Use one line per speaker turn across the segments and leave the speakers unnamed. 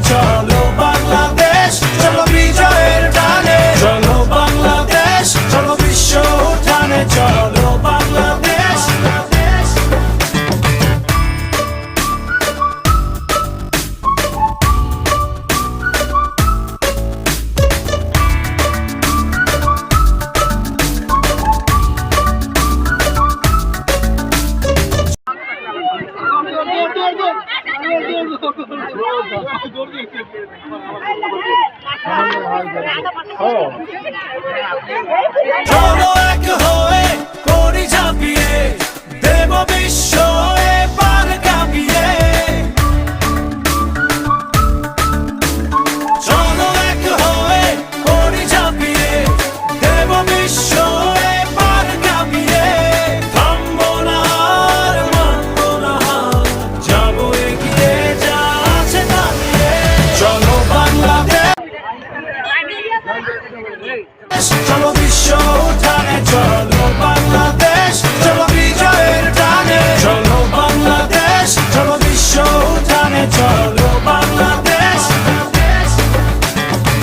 চলো বাংলাদেশ, চলো বিজয়ের টানে, চলো বাংলাদেশ, চলো বিশ্ব উঠানে, চলো বাংলাদেশ। চলো এক হয়ে করি ঝাঁপিয়ে, দেব বিশ্ব এবার কাঁপিয়ে। চলো এক হয়ে করি ঝাঁপিয়ে, দেব বিশ্ব এবার কাঁপিয়ে। থামবো না আর মানবো না হার, যাবো এগিয়ে যা আছে দাঁড়িয়ে। চলো বাংলাদেশ, চলো বিশ্ব উঠানে, চলো বাংলাদেশ, চলো বিজয়ের টানে, চলো বাংলাদেশ, চলো বিশ্ব উঠানে, চলো বাংলাদেশ।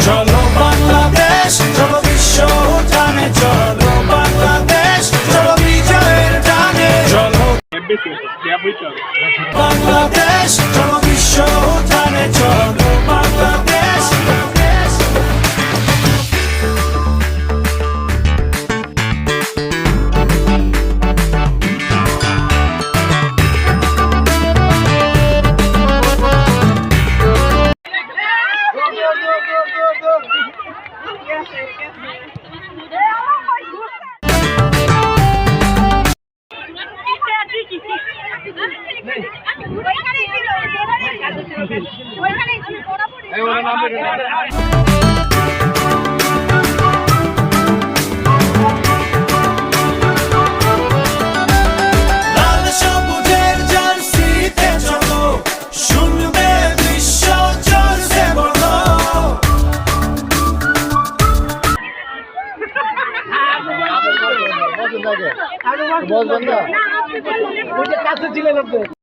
চলো বাংলাদেশ, চলো বিশ্ব উঠানে, চলো বাংলাদেশ, চলো বিজয়ের টানে, চলো বাংলাদেশ, চলো বিশ্ব উঠানে, চলো বাংলাদেশ। লাল সবুজের জার্সিতে চলো, শুনবে বিশ্ব জোরসে বলো।
বলবেন না, ওই যে কাছে ছিলেন আপনি।